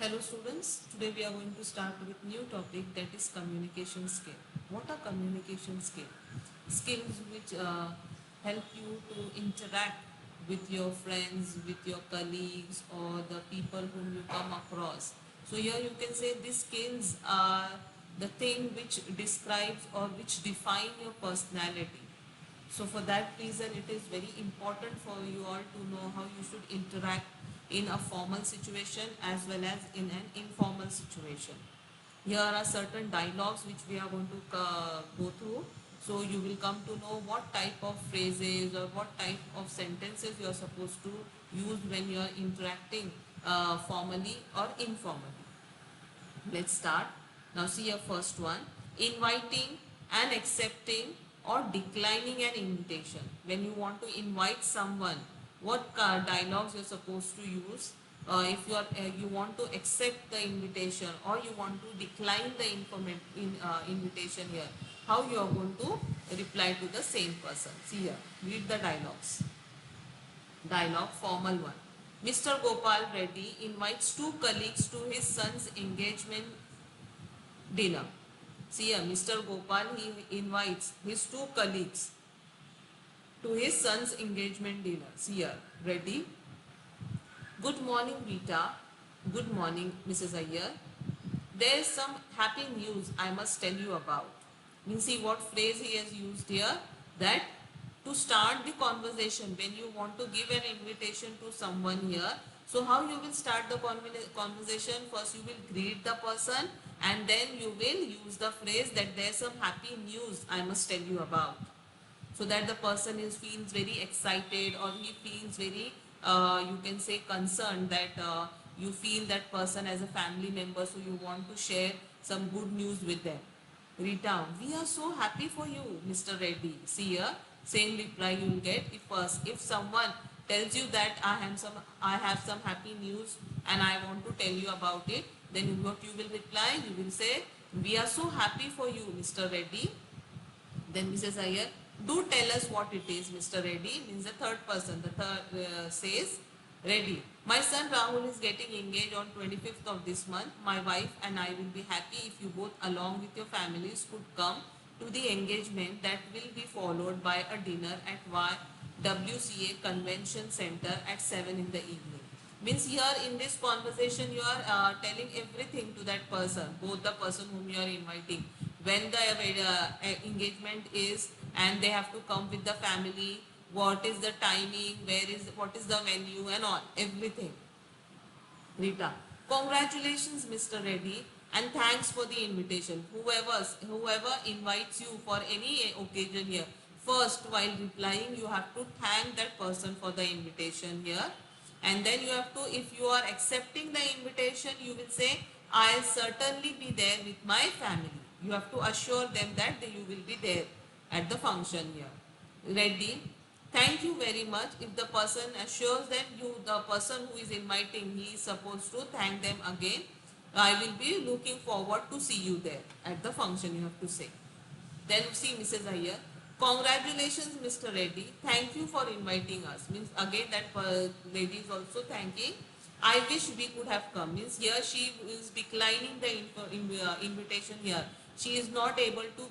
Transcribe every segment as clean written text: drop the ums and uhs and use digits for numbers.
Hello students, today we are going to start with new topic, that is communication skill. What are communication skill? Skills which help you to interact with your friends, with your colleagues or the people whom you come across. So here you can say these skills are the thing which describes or which define your personality. So for that reason, it is very important for you all to know how you should interact in a formal situation as well as in an informal situation. Here are certain dialogues which we are going to go through. So you will come to know what type of phrases or what type of sentences you are supposed to use when you are interacting formally or informally. Let's start. Now see your first one. Inviting and accepting or declining an invitation. When you want to invite someone, what dialogues you're supposed to use? If you want to accept the invitation or you want to decline the invitation here, how you are going to reply to the same person? See here, read the dialogues. Dialogue, formal one. Mr. Gopal Reddy invites two colleagues to his son's engagement dinner. See here, Mr. Gopal, he invites his two colleagues to his son's engagement dinner. See here, ready? Good morning, Rita. Good morning, Mrs. Iyer. There is some happy news I must tell you about. You see what phrase he has used here? That to start the conversation, when you want to give an invitation to someone here, so how you will start the conversation? First you will greet the person and then you will use the phrase that there is some happy news I must tell you about, so that the person feels very excited or he feels very you can say concerned, that you feel that person as a family member, so you want to share some good news with them. Rita, we are so happy for you, Mr. Reddy. See here, same reply you will get. If someone tells you that I have some happy news and I want to tell you about it, then what you will reply? You will say, we are so happy for you, Mr. Reddy. Then Mrs. Iyer, do tell us what it is, Mr. Reddy, means the third person. The third says, Reddy, my son Rahul is getting engaged on 25th of this month. My wife and I will be happy if you both along with your families could come to the engagement that will be followed by a dinner at YWCA Convention Center at 7 in the evening. Means here in this conversation you are telling everything to that person, both the person whom you are inviting, when the engagement is, and they have to come with the family, what is the timing, what is the venue and all, everything. Rita, congratulations Mr. Reddy and thanks for the invitation. Whoever invites you for any occasion here, first while replying you have to thank that person for the invitation here, and then you have to, if you are accepting the invitation, you will say, I'll certainly be there with my family. You have to assure them that you will be there at the function here. Reddy, thank you very much. If the person assures them, the person who is inviting, he is supposed to thank them again. I will be looking forward to see you there at the function, you have to say. Then see Mrs. Iyer, congratulations Mr. Reddy, thank you for inviting us. Means again that lady is also thanking. I wish we could have come. Means here she is declining the invitation here. She is not able to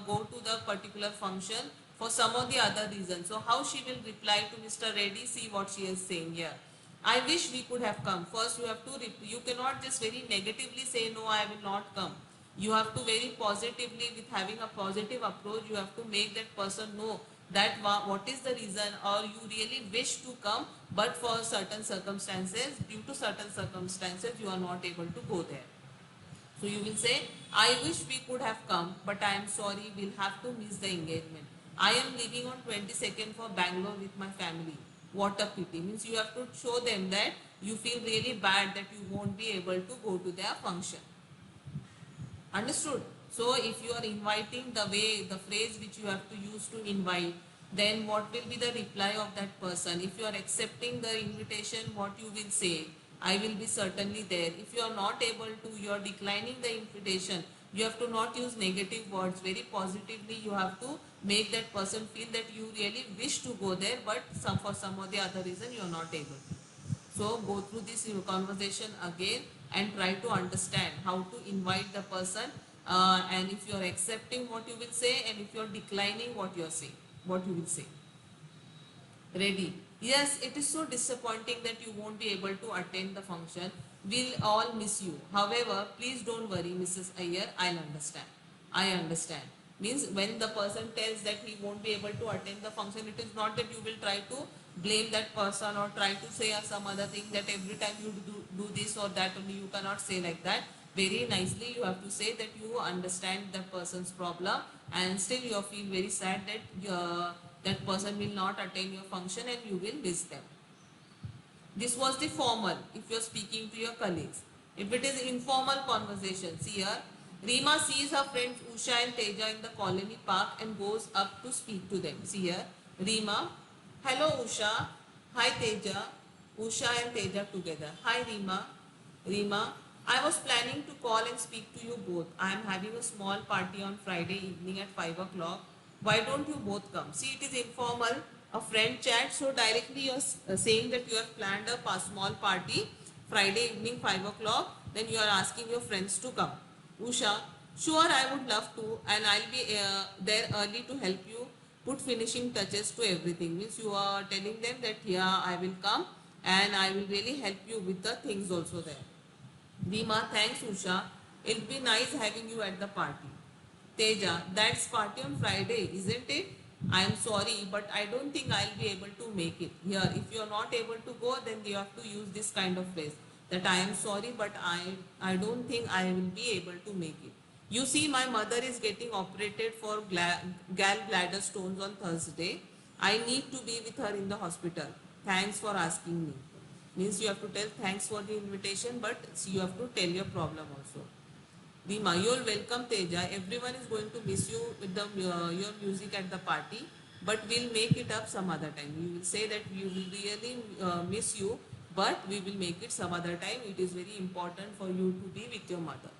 go to the particular function for some or the other reason. So how she will reply to Mr. Reddy? See what she is saying here. I wish we could have come. First you have to, you cannot just very negatively say no, I will not come. You have to very positively, with having a positive approach, you have to make that person know that what is the reason, or you really wish to come, but for certain circumstances, due to certain circumstances, you are not able to go there. So you will say, I wish we could have come, but I am sorry, we'll have to miss the engagement. I am leaving on 22nd for Bangalore with my family. What a pity. Means you have to show them that you feel really bad that you won't be able to go to their function. Understood? So if you are inviting, the phrase which you have to use to invite, then what will be the reply of that person? If you are accepting the invitation, what you will say? I will be certainly there. If you are not able to, you are declining the invitation, you have to not use negative words. Very positively you have to make that person feel that you really wish to go there, but for some or the other reason you are not able to. So go through this conversation again and try to understand how to invite the person, and if you are accepting what you will say, and if you are declining what you are saying, what you will say. Ready? Yes, it is so disappointing that you won't be able to attend the function. We'll all miss you. However, please don't worry, Mrs. Iyer. I'll understand. I understand. Means when the person tells that he won't be able to attend the function, it is not that you will try to blame that person or try to say some other thing that every time you do this or that only. You cannot say like that. Very nicely you have to say that you understand the person's problem, and still you feel very sad that that person will not attend your function and you will miss them. This was the formal, if you are speaking to your colleagues. If it is informal conversations, here, Rima sees her friends Usha and Teja in the colony park and goes up to speak to them. See here, Rima, hello Usha, hi Teja, Usha and Teja together. Hi Rima, Rima, I was planning to call and speak to you both. I am having a small party on Friday evening at 5 o'clock. Why don't you both come? See, it is informal, a friend chat. So directly you are saying that you have planned a small party Friday evening 5 o'clock. Then you are asking your friends to come. Usha, sure, I would love to, and I'll be there early to help you put finishing touches to everything. Means you are telling them that yeah, I will come and I will really help you with the things also there. Dima, thanks Usha. It'll be nice having you at the party. Teja, that's party on Friday, isn't it? I am sorry, but I don't think I'll be able to make it. Here, if you are not able to go, then you have to use this kind of phrase that I am sorry, but I don't think I will be able to make it. You see, my mother is getting operated for gallbladder stones on Thursday. I need to be with her in the hospital. Thanks for asking me. Means you have to tell thanks for the invitation, but you have to tell your problem also. Dima, you're welcome Teja. Everyone is going to miss you with the your music at the party, but we'll make it up some other time. We will say that we will really miss you, but we will make it some other time. It is very important for you to be with your mother.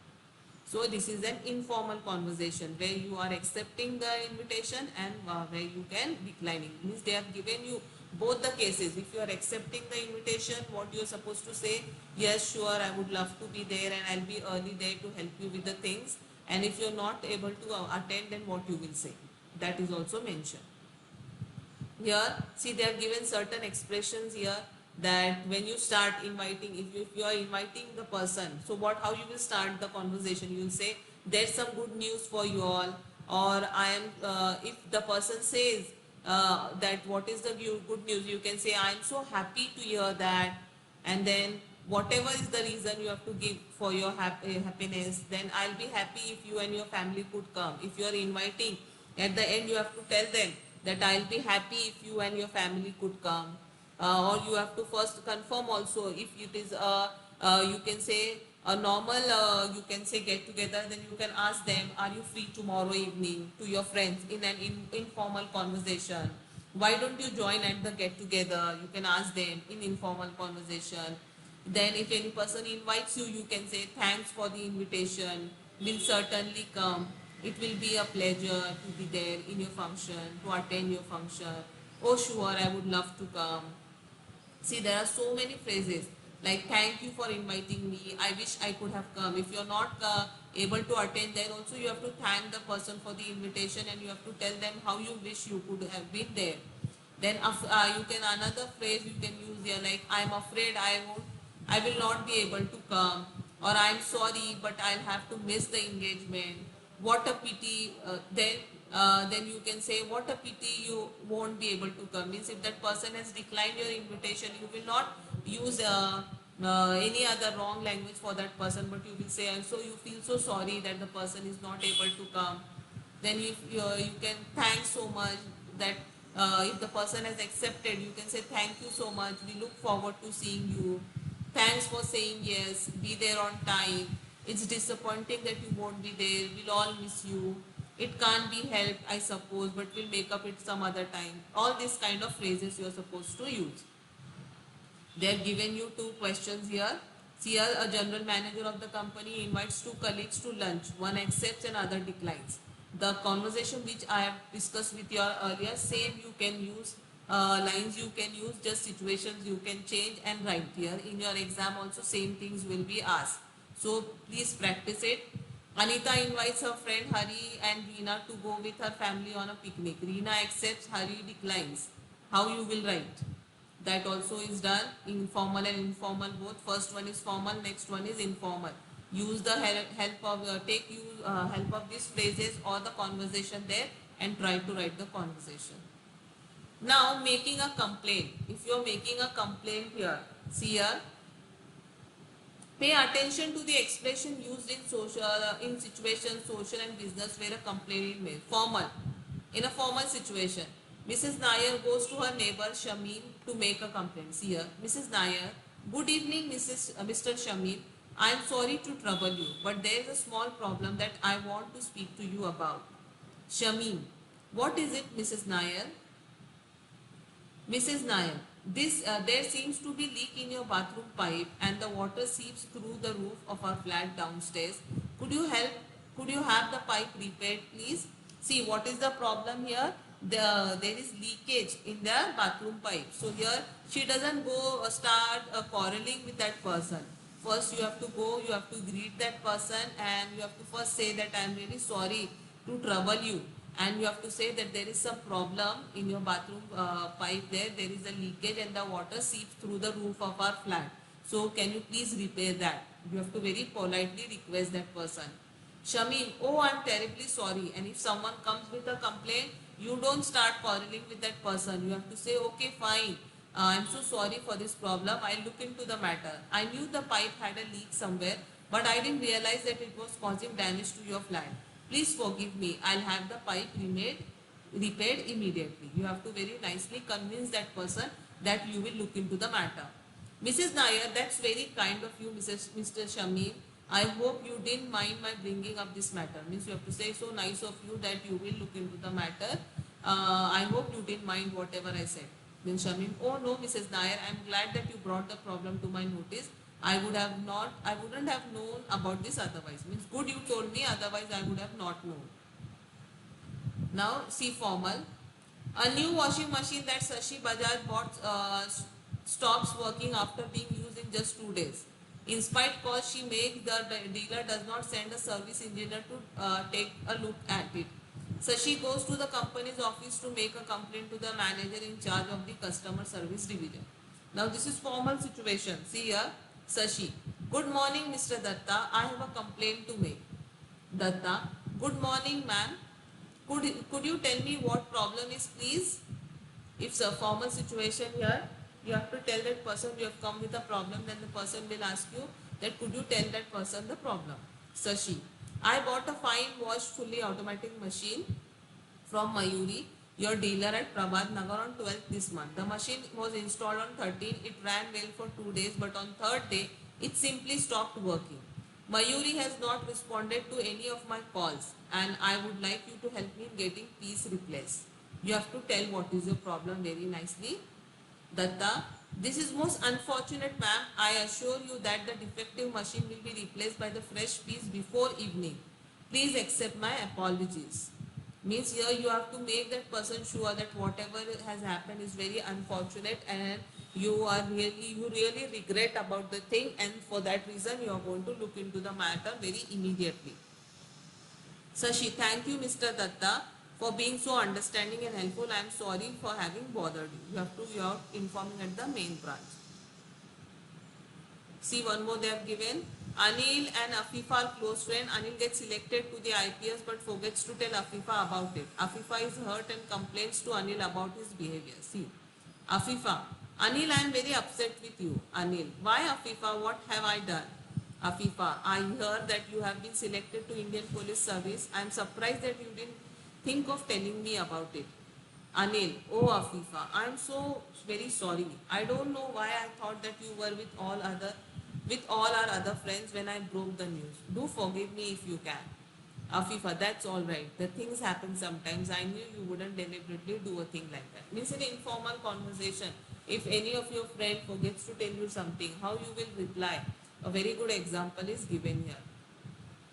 So this is an informal conversation where you are accepting the invitation and where you can declining. Means they have given you both the cases. If you are accepting the invitation, what you are supposed to say, yes, sure, I would love to be there and I'll be early there to help you with the things. And if you are not able to attend, then what you will say. That is also mentioned. Here, see, they have given certain expressions here that when you start inviting, if you are inviting the person, so how you will start the conversation? You will say, there's some good news for you all, or if the person says that what is the good news, you can say, I am so happy to hear that, and then whatever is the reason you have to give for your happiness, then I'll be happy if you and your family could come. If you are inviting, at the end you have to tell them that I'll be happy if you and your family could come. Or you have to first confirm also if it is you can say a normal you can say get together, then you can ask them, are you free tomorrow evening, to your friends in an informal conversation. Why don't you join at the get together? You can ask them in informal conversation. Then if any person invites you, you can say thanks for the invitation, will certainly come. It will be a pleasure to be there in your function, to attend your function. Oh sure, I would love to come. See, there are so many phrases like thank you for inviting me. I wish I could have come. If you're not able to attend, then also you have to thank the person for the invitation and you have to tell them how you wish you could have been there. Then you can another phrase you can use here like I'm afraid I will not be able to come, or I'm sorry but I'll have to miss the engagement. What a pity. Then you can say what a pity you won't be able to come. Means if that person has declined your invitation, you will not use any other wrong language for that person, but you will say, and so you feel so sorry that the person is not able to come. Then if you can thank so much that if the person has accepted, you can say thank you so much, we look forward to seeing you, thanks for saying yes, be there on time, it's disappointing that you won't be there, we'll all miss you, it can't be helped I suppose, but we'll make up it some other time. All these kind of phrases you are supposed to use. They have given you two questions here. See, here a general manager of the company invites two colleagues to lunch. One accepts and other declines. The conversation which I have discussed with you earlier, same you can use lines you can use, just situations you can change and write here. In your exam also same things will be asked. So please practice it. Anita invites her friend Hari and Reena to go with her family on a picnic. Reena accepts, Hari declines. How you will write? That also is done, informal and informal both. First one is formal, next one is informal. Use the help of help of these phrases or the conversation there and try to write the conversation. Now making a complaint. If you are making a complaint here, see here, pay attention to the expression used in social in situations, social and business where a complaint is made. Formal. In a formal situation, Mrs. Nair goes to her neighbor Shamim to make a complaint. See here, Mrs. Nair, good evening, Mr. Shamim. I am sorry to trouble you, but there is a small problem that I want to speak to you about. Shamim, what is it, Mrs. Nair? Mrs. Nair, there seems to be leak in your bathroom pipe and the water seeps through the roof of our flat downstairs. Could you help? Could you have the pipe repaired, please? See, what is the problem here? There is leakage in the bathroom pipe. So here she doesn't go start quarreling with that person. First you have to go, you have to greet that person and you have to first say that I am really sorry to trouble you, and you have to say that there is some problem in your bathroom pipe, there is a leakage and the water seeps through the roof of our flat. So can you please repair that? You have to very politely request that person. Shamim, oh I am terribly sorry. And if someone comes with a complaint, you don't start quarreling with that person. You have to say, okay fine, I am so sorry for this problem, I'll look into the matter. I knew the pipe had a leak somewhere, but I didn't realize that it was causing damage to your flat. Please forgive me, I'll have the pipe repaired immediately. You have to very nicely convince that person that you will look into the matter. Mrs. Nair, that's very kind of you, Mr. Shamim. I hope you didn't mind my bringing up this matter. Means you have to say, so nice of you that you will look into the matter. I hope you didn't mind whatever I said. Then Shamim, oh no, Mrs. Nair, I am glad that you brought the problem to my notice. I wouldn't have known about this otherwise. Means good you told me, otherwise I would have not known. Now see formal. A new washing machine that Shashi Bajaj bought stops working after being used in just 2 days. In spite calls she makes, the dealer does not send a service engineer to take a look at it. Shashi goes to the company's office to make a complaint to the manager in charge of the customer service division. Now this is formal situation. See here, Shashi. Good morning, Mr. Datta. I have a complaint to make. Datta. Good morning, ma'am. Could you tell me what problem is, please? If it's a formal situation here, you have to tell that person you have come with a problem, then the person will ask you that could you tell that person the problem. Shashi, I bought a fine wash fully automatic machine from Mayuri, your dealer at Prabhat Nagar on 12th this month. The machine was installed on 13th. It ran well for 2 days, but on 3rd day, it simply stopped working. Mayuri has not responded to any of my calls and I would like you to help me in getting piece replaced. You have to tell what is your problem very nicely. Datta, this is most unfortunate, ma'am. I assure you that the defective machine will be replaced by the fresh piece before evening. Please accept my apologies. Means here you have to make that person sure that whatever has happened is very unfortunate and you really regret about the thing, and for that reason you are going to look into the matter very immediately. Shashi, thank you Mr. Datta for being so understanding and helpful. I am sorry for having bothered you. You are informing at the main branch. See one more they have given. Anil and Afifa are close friends. Anil gets selected to the IPS but forgets to tell Afifa about it. Afifa is hurt and complains to Anil about his behavior. See, Afifa, Anil, I am very upset with you. Anil, why Afifa? What have I done? Afifa, I heard that you have been selected to Indian Police Service. I am surprised that you didn't think of telling me about it. Anil, oh Afifa, I am so very sorry. I don't know why I thought that you were with all our other friends when I broke the news. Do forgive me if you can. Afifa, that's all right. The things happen sometimes. I knew you wouldn't deliberately do a thing like that. Means in informal conversation, if any of your friend forgets to tell you something, how you will reply? A very good example is given here.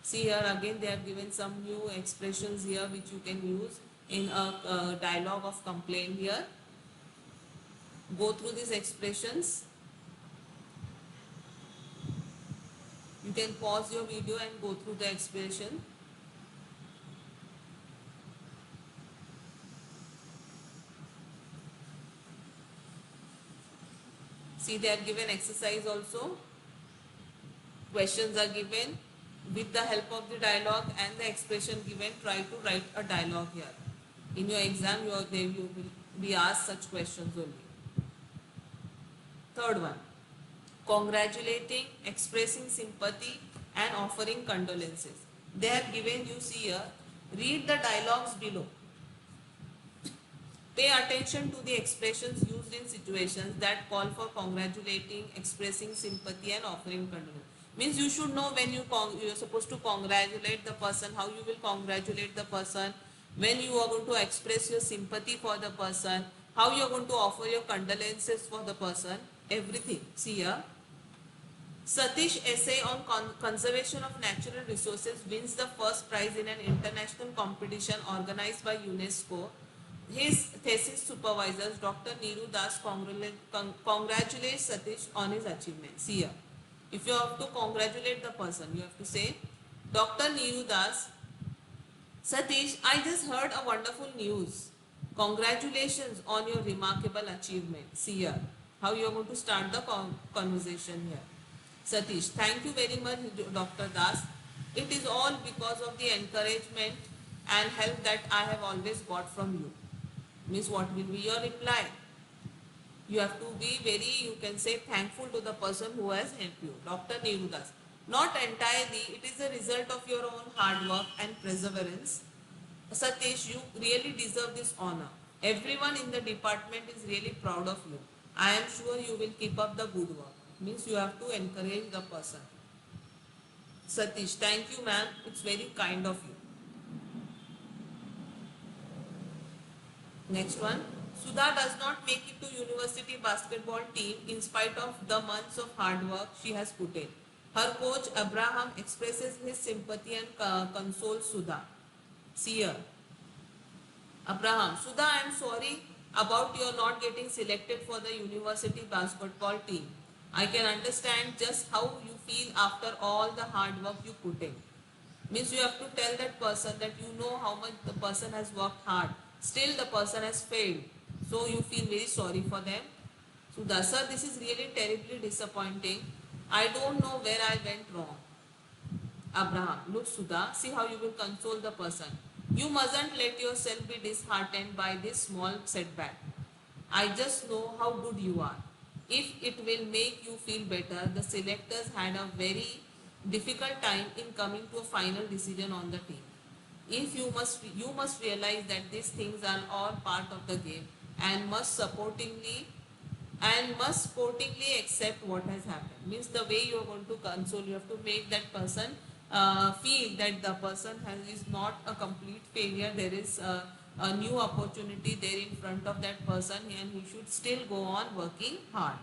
See here again they have given some new expressions here which you can use in a dialogue of complaint here. Go through these expressions. You can pause your video and go through the expression. See, they are given exercise also. Questions are given. With the help of the dialogue and the expression given, try to write a dialogue here. In your exam, you will be asked such questions only. Third one, congratulating, expressing sympathy and offering condolences. They have given you, see here, read the dialogues below. Pay attention to the expressions used in situations that call for congratulating, expressing sympathy and offering condolence. Means you should know when you're supposed to congratulate the person, how you will congratulate the person, when you are going to express your sympathy for the person, how you are going to offer your condolences for the person, everything. See here. Satish essay on conservation of natural resources wins the first prize in an international competition organized by UNESCO. His thesis supervisors, Dr. Neeru Das, congratulates Satish on his achievements. Here, if you have to congratulate the person, you have to say, Dr. Neeru Das, Satish, I just heard a wonderful news. Congratulations on your remarkable achievement. See here, how you are going to start the conversation here. Satish, thank you very much, Dr. Das. It is all because of the encouragement and help that I have always got from you. Means what will be your reply? You have to be very, you can say, thankful to the person who has helped you. Dr. Neeru Das. Not entirely, it is a result of your own hard work and perseverance. Satish, you really deserve this honor. Everyone in the department is really proud of you. I am sure you will keep up the good work. Means you have to encourage the person. Satish, thank you ma'am. It's very kind of you. Next one. Sudha does not make it to university basketball team in spite of the months of hard work she has put in. Her coach Abraham expresses his sympathy and consoles Sudha. See here. Abraham, Sudha, I am sorry about your not getting selected for the university basketball team. I can understand just how you feel after all the hard work you put in. Means you have to tell that person that you know how much the person has worked hard. Still the person has failed. So you feel very sorry for them. Sudha, sir, this is really terribly disappointing. I don't know where I went wrong. Abraham, look Sudha, see how you will console the person. You mustn't let yourself be disheartened by this small setback. I just know how good you are. If it will make you feel better, the selectors had a very difficult time in coming to a final decision on the team. If you must realize that these things are all part of the game and must sportingly accept what has happened. Means the way you are going to console, you have to make that person feel that the person is not a complete failure. There is a new opportunity there in front of that person and he should still go on working hard.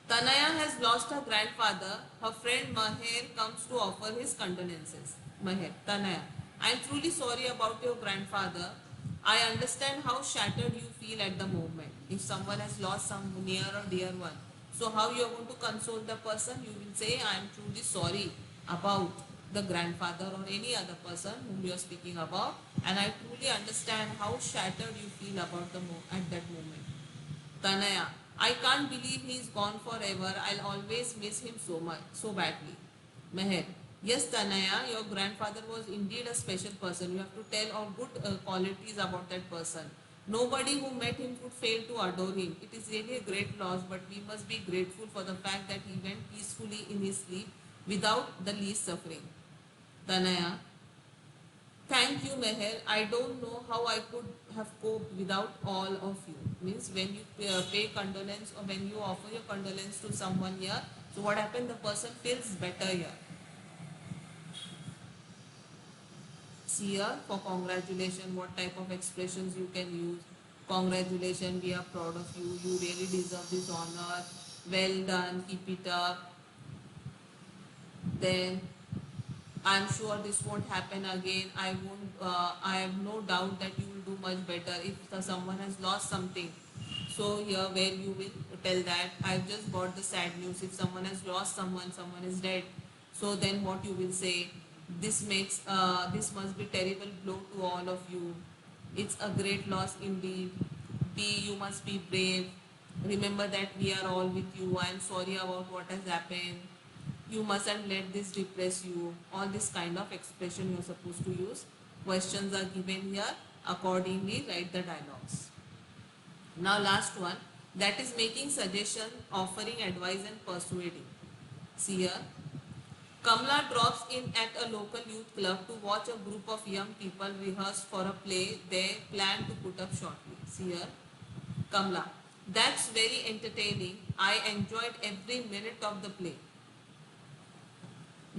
Tanaya has lost her grandfather. Her friend Maher comes to offer his condolences. Maher, Tanaya, I am truly sorry about your grandfather. I understand how shattered you feel at the moment. If someone has lost some near or dear one, so how you are going to console the person? You will say, I am truly sorry about the grandfather or any other person whom you are speaking about, and I truly understand how shattered you feel about at that moment. Tanaya, I can't believe he's gone forever. I'll always miss him so much, so badly. Meher, yes Tanaya, your grandfather was indeed a special person. You have to tell all good qualities about that person. Nobody who met him could fail to adore him. It is really a great loss, but we must be grateful for the fact that he went peacefully in his sleep without the least suffering. Tanaya, thank you, Meher. I don't know how I could have coped without all of you. Means when you pay condolence or when you offer your condolence to someone here, so what happened? The person feels better here. See here for congratulations, what type of expressions you can use. Congratulations, we are proud of you. You really deserve this honor. Well done, keep it up. Then I'm sure this won't happen again. I won't. I have no doubt that you will do much better. If someone has lost something, So here where you will tell that I've just got the sad news. If someone has lost someone, someone is dead. So then what you will say? This must be terrible blow to all of you. It's a great loss indeed. You must be brave. Remember that we are all with you. I am sorry about what has happened. You mustn't let this depress you. All this kind of expression you are supposed to use. Questions are given here. Accordingly, write the dialogues. Now last one, that is making suggestion, offering advice and persuading. See here, Kamla drops in at a local youth club to watch a group of young people rehearse for a play they plan to put up shortly. See here, Kamla, that's very entertaining. I enjoyed every minute of the play.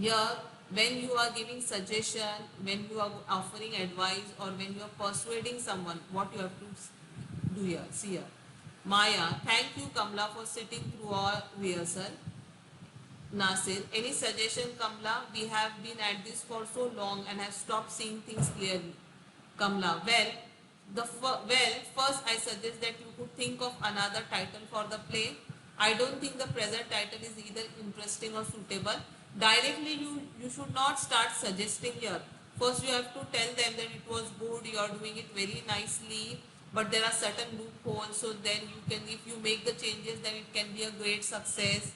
Here, when you are giving suggestion, when you are offering advice, or when you are persuading someone, what you have to do here? See here. Maya, thank you Kamla for sitting through our rehearsal. Nasir, any suggestion Kamla? We have been at this for so long and have stopped seeing things clearly. Kamla, first I suggest that you could think of another title for the play. I don't think the present title is either interesting or suitable. Directly you should not start suggesting here. First you have to tell them that it was good, you are doing it very nicely, but there are certain loopholes, so then you can, if you make the changes, then it can be a great success.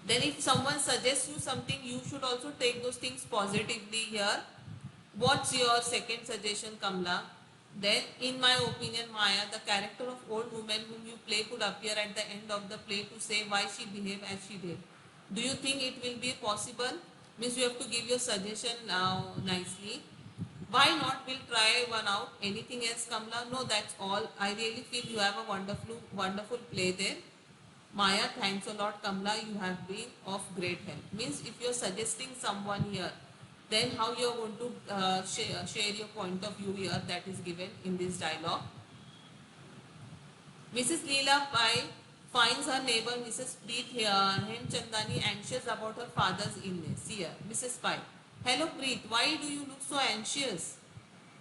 Then if someone suggests you something, you should also take those things positively here. What's your second suggestion, Kamla? Then, in my opinion, Maya, the character of old woman whom you play could appear at the end of the play to say why she behaved as she did. Do you think it will be possible? Means you have to give your suggestion now nicely. Why not? We'll try one out. Anything else, Kamla? No, that's all. I really feel you have a wonderful play there. Maya, thanks a lot, Kamla. You have been of great help. Means if you are suggesting someone here, then how you are going to share your point of view here, that is given in this dialogue. Mrs. Leela Pai finds her neighbor Mrs. Preet Hemchandani anxious about her father's illness. Here, Mrs. Pai. Hello Preet, why do you look so anxious?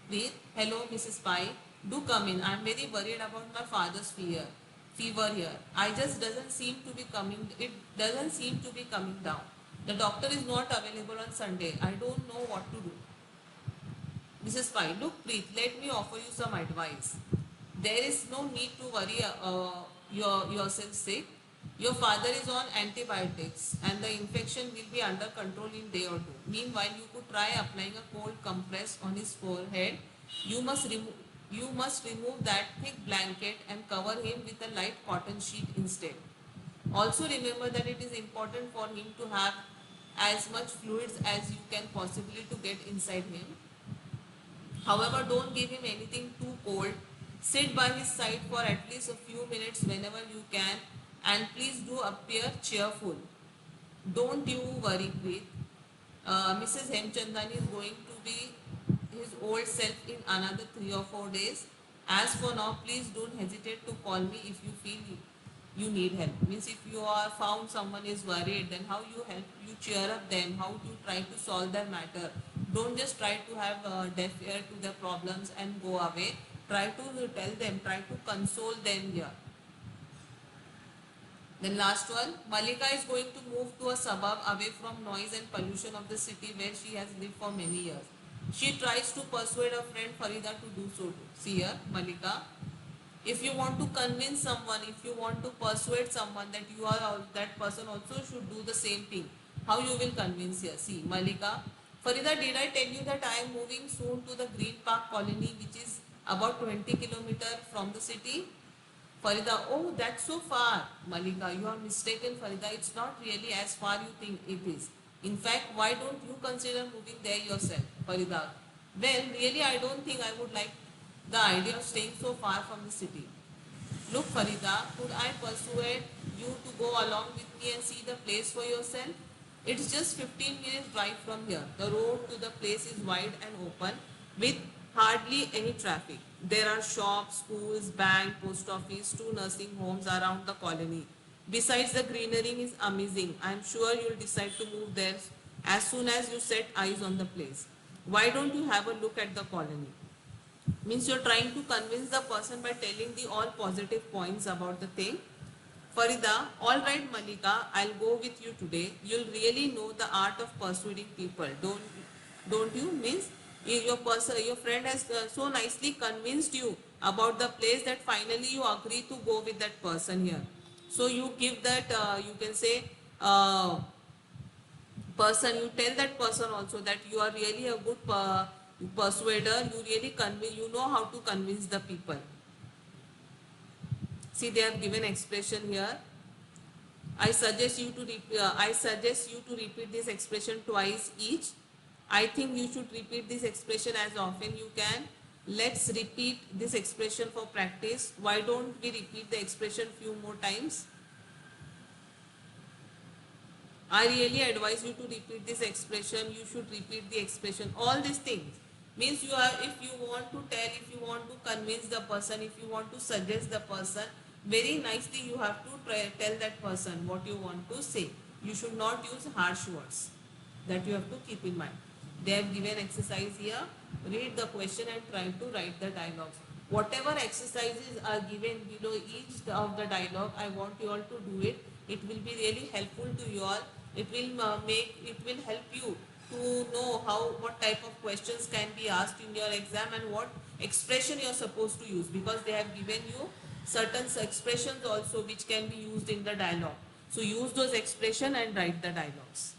Preet, hello Mrs. Pai. Do come in. I am very worried about my father's fever here. I just doesn't seem to be coming. It doesn't seem to be coming down. The doctor is not available on Sunday. I don't know what to do. Mrs. Pai, look Preet, let me offer you some advice. There is no need to worry yourself sick. Your father is on antibiotics and the infection will be under control in day or two. Meanwhile, you could try applying a cold compress on his forehead. You must remove that thick blanket and cover him with a light cotton sheet instead. Also remember that it is important for him to have as much fluids as you can possibly to get inside him. However, don't give him anything too cold. Sit by his side for at least a few minutes whenever you can, and please do appear cheerful. Don't you worry, Preet. Mrs. Hemchandani is going to be his old self in another 3 or 4 days. As for now, please don't hesitate to call me if you feel you need help. Means if you are found someone is worried, then how you help, you cheer up them, how to try to solve their matter. Don't just try to have deaf ear to their problems and go away. Try to tell them, try to console them here. Then last one, Malika is going to move to a suburb away from noise and pollution of the city where she has lived for many years. She tries to persuade her friend Farida to do so too. See here, Malika. If you want to convince someone, if you want to persuade someone that that person also should do the same thing, how you will convince here? See, Malika. Farida, did I tell you that I am moving soon to the Green Park colony, which is about 20 kilometers from the city? Farida, oh, that's so far. Malika, you are mistaken, Farida. It's not really as far you think it is. In fact, why don't you consider moving there yourself? Farida, well, really, I don't think I would like the idea of staying so far from the city. Look, Farida, could I persuade you to go along with me and see the place for yourself? It's just 15 minutes drive from here. The road to the place is wide and open with hardly any traffic. There are shops, schools, bank, post office, 2 nursing homes around the colony. Besides, the greenery is amazing. I am sure you'll decide to move there as soon as you set eyes on the place. Why don't you have a look at the colony? Means you're trying to convince the person by telling the all positive points about the thing. Farida, all right, Malika, I'll go with you today. You'll really know the art of persuading people. Don't you? Means your friend has so nicely convinced you about the place that finally you agree to go with that person here. So you give that, you can say, uh, person, you tell that person also that you are really a good persuader. You really convince, you know how to convince the people. See, they have given expression here. I suggest you to repeat this expression twice each. I think you should repeat this expression as often you can. Let's repeat this expression for practice. Why don't we repeat the expression few more times? I really advise you to repeat this expression. You should repeat the expression. All these things means you are, if you want to tell, if you want to convince the person, if you want to suggest the person, very nicely you have to tell that person what you want to say. You should not use harsh words. That you have to keep in mind. They have given exercise here. Read the question and try to write the dialogues. Whatever exercises are given below each of the dialogue, I want you all to do it. It will be really helpful to you all. It will help you to know what type of questions can be asked in your exam and what expression you are supposed to use, because they have given you certain expressions also which can be used in the dialogue. So use those expressions and write the dialogues.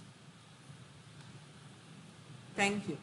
Thank you.